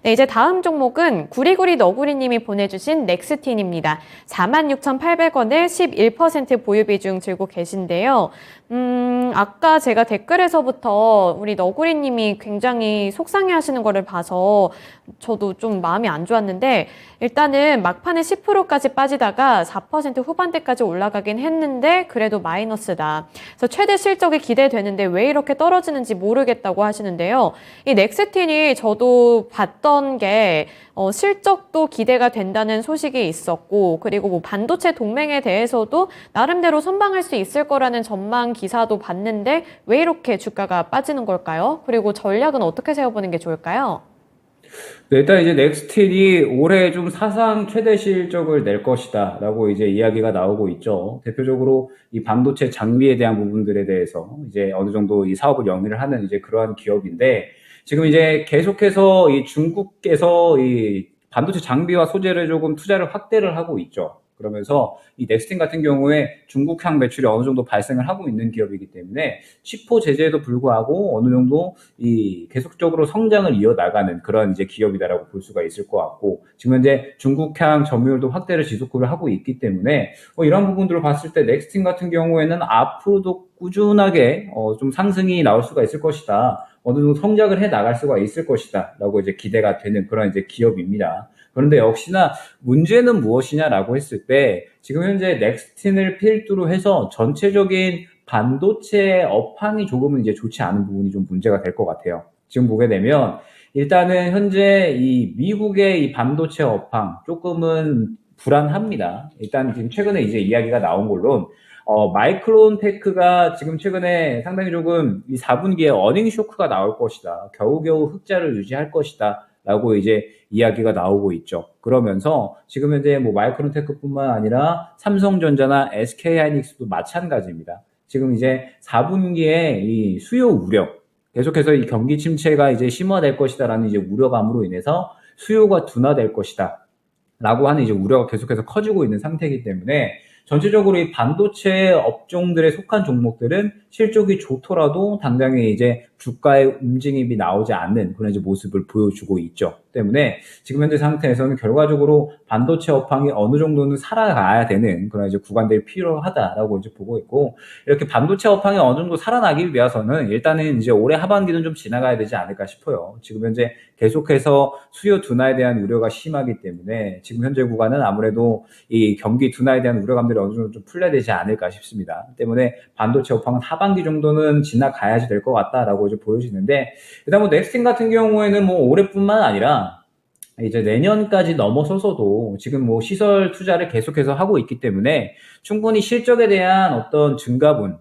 네, 이제 다음 종목은 구리구리 너구리님이 보내주신 넥스틴입니다. 46,800원을 11% 보유 비중 들고 계신데요. 아까 제가 댓글에서부터 우리 너구리님이 굉장히 속상해 하시는 거를 봐서 저도 좀 마음이 안 좋았는데, 일단은 막판에 10%까지 빠지다가 4% 후반대까지 올라가긴 했는데 그래도 마이너스다. 그래서 최대 실적이 기대되는데 왜 이렇게 떨어지는지 모르겠다고 하시는데요. 이 넥스틴이 저도 봤던 게 실적도 기대가 된다는 소식이 있었고, 그리고 뭐 반도체 동맹에 대해서도 나름대로 선방할 수 있을 거라는 전망 기사도 봤는데 왜 이렇게 주가가 빠지는 걸까요? 그리고 전략은 어떻게 세워보는 게 좋을까요? 네, 일단 이제 넥스틸이 올해 좀 사상 최대 실적을 낼 것이다 라고 이제 이야기가 나오고 있죠. 대표적으로 이 반도체 장비에 대한 부분들에 대해서 이제 어느 정도 이 사업을 영위를 하는 이제 그러한 기업인데, 지금 이제 계속해서 이 중국에서 이 반도체 장비와 소재를 조금 투자를 확대를 하고 있죠. 그러면서 이 넥스틴 같은 경우에 중국향 매출이 어느 정도 발생을 하고 있는 기업이기 때문에 치포 제재에도 불구하고 어느 정도 이 계속적으로 성장을 이어나가는 그런 이제 기업이다라고 볼 수가 있을 것 같고, 지금 현재 중국향 점유율도 확대를 지속을 하고 있기 때문에 이런 부분들을 봤을 때 넥스틴 같은 경우에는 앞으로도 꾸준하게 좀 상승이 나올 수가 있을 것이다. 어느 정도 성장을 해 나갈 수가 있을 것이다라고 이제 기대가 되는 그런 이제 기업입니다. 그런데 역시나 문제는 무엇이냐라고 했을 때, 지금 현재 넥스틴을 필두로 해서 전체적인 반도체 업황이 조금은 이제 좋지 않은 부분이 좀 문제가 될 것 같아요. 지금 보게 되면 일단은 현재 이 미국의 이 반도체 업황 조금은 불안합니다. 일단 지금 최근에 이제 이야기가 나온 걸로는 마이크론 테크가 지금 최근에 상당히 조금 이 4분기에 어닝 쇼크가 나올 것이다. 겨우겨우 흑자를 유지할 것이다. 라고 이제 이야기가 나오고 있죠. 그러면서 지금 현재 뭐 마이크론 테크뿐만 아니라 삼성전자나 SK 하이닉스도 마찬가지입니다. 지금 이제 4분기에 이 수요 우려, 계속해서 이 경기 침체가 이제 심화될 것이다라는 이제 우려감으로 인해서 수요가 둔화될 것이다. 라고 하는 이제 우려가 계속해서 커지고 있는 상태이기 때문에 전체적으로 이 반도체 업종들에 속한 종목들은 실적이 좋더라도 당장에 이제 주가의 움직임이 나오지 않는 그런 이제 모습을 보여주고 있죠. 때문에 지금 현재 상태에서는 결과적으로 반도체 업황이 어느 정도는 살아가야 되는 그런 이제 구간들이 필요하다라고 이제 보고 있고, 이렇게 반도체 업황이 어느 정도 살아나기 위해서는 일단은 이제 올해 하반기는 좀 지나가야 되지 않을까 싶어요. 지금 현재 계속해서 수요 둔화에 대한 우려가 심하기 때문에 지금 현재 구간은 아무래도 이 경기 둔화에 대한 우려감들이 어느 정도 좀 풀려야 되지 않을까 싶습니다. 때문에 반도체 업황은 하반기 정도는 지나가야지 될 것 같다라고 이제 보여지는데, 일단 뭐 넥스틴 같은 경우에는 뭐 올해뿐만 아니라 이제 내년까지 넘어서서도 지금 뭐 시설 투자를 계속해서 하고 있기 때문에 충분히 실적에 대한 어떤 증가분,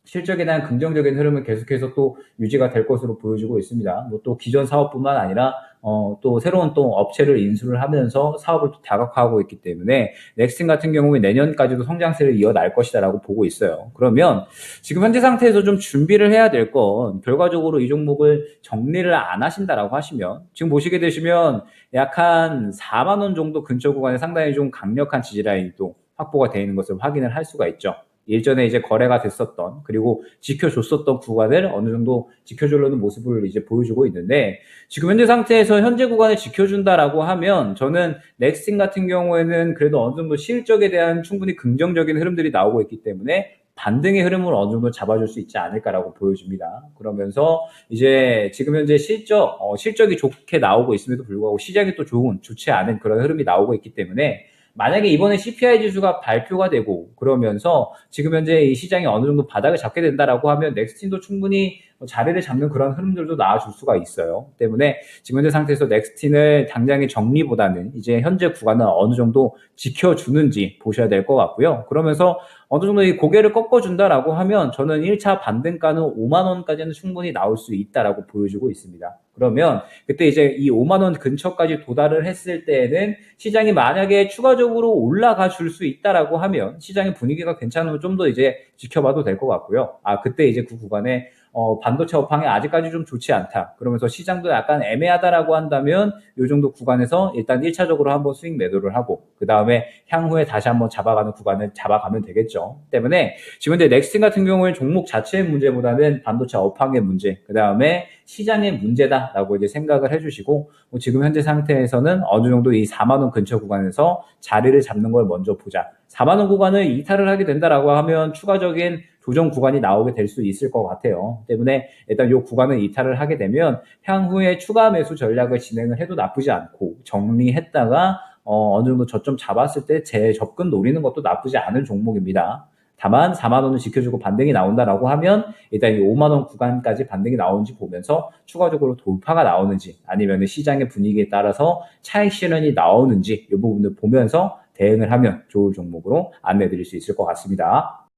실적에 대한 긍정적인 흐름은 계속해서 또 유지가 될 것으로 보여지고 있습니다. 뭐 또 기존 사업뿐만 아니라 또 새로운 또 업체를 인수를 하면서 사업을 또 다각화하고 있기 때문에 넥스틴 같은 경우에 내년까지도 성장세를 이어날 것이다라고 보고 있어요. 그러면 지금 현재 상태에서 좀 준비를 해야 될 건, 결과적으로 이 종목을 정리를 안 하신다라고 하시면 지금 보시게 되시면 약 한 4만 원 정도 근처 구간에 상당히 좀 강력한 지지라인이 또 확보가 되어 있는 것을 확인을 할 수가 있죠. 일전에 이제 거래가 됐었던, 그리고 지켜줬었던 구간을 어느 정도 지켜주려는 모습을 이제 보여주고 있는데, 지금 현재 상태에서 현재 구간을 지켜준다라고 하면 저는 넥스틴 같은 경우에는 그래도 어느 정도 실적에 대한 충분히 긍정적인 흐름들이 나오고 있기 때문에 반등의 흐름을 어느 정도 잡아줄 수 있지 않을까라고 보여집니다. 그러면서 이제 지금 현재 실적이 좋게 나오고 있음에도 불구하고 시장이 또 좋지 않은 그런 흐름이 나오고 있기 때문에, 만약에 이번에 CPI 지수가 발표가 되고 그러면서 지금 현재 이 시장이 어느 정도 바닥을 잡게 된다라고 하면 넥스틴도 충분히 자리를 잡는 그런 흐름들도 나와줄 수가 있어요. 때문에 지금 현재 상태에서 넥스틴을 당장의 정리보다는 이제 현재 구간을 어느 정도 지켜주는지 보셔야 될 것 같고요. 그러면서 어느 정도 이 고개를 꺾어준다라고 하면 저는 1차 반등가는 5만 원까지는 충분히 나올 수 있다라고 보여주고 있습니다. 그러면 그때 이제 이 5만 원 근처까지 도달을 했을 때에는 시장이 만약에 추가적으로 올라가 줄 수 있다라고 하면 시장의 분위기가 괜찮으면 좀 더 이제 지켜봐도 될 것 같고요. 그때 이제 그 구간에 반도체 업황이 아직까지 좀 좋지 않다. 그러면서 시장도 약간 애매하다라고 한다면 이 정도 구간에서 일단 1차적으로 한번 수익 매도를 하고 그 다음에 향후에 다시 한번 잡아가는 구간을 잡아가면 되겠죠. 때문에 지금 이제 넥스틴 같은 경우에 종목 자체의 문제보다는 반도체 업황의 문제, 그 다음에 시장의 문제다라고 이제 생각을 해주시고 지금 현재 상태에서는 어느 정도 이 4만 원 근처 구간에서 자리를 잡는 걸 먼저 보자. 4만 원 구간을 이탈을 하게 된다라고 하면 추가적인 조정 구간이 나오게 될 수 있을 것 같아요. 때문에 일단 이 구간을 이탈을 하게 되면 향후에 추가 매수 전략을 진행을 해도 나쁘지 않고 정리했다가 어느 정도 저점 잡았을 때 재접근 노리는 것도 나쁘지 않은 종목입니다. 다만 4만 원을 지켜주고 반등이 나온다라고 하면 일단 이 5만 원 구간까지 반등이 나오는지 보면서 추가적으로 돌파가 나오는지 아니면 시장의 분위기에 따라서 차익 실현이 나오는지 이 부분을 보면서 대응을 하면 좋을 종목으로 안내해 드릴 수 있을 것 같습니다.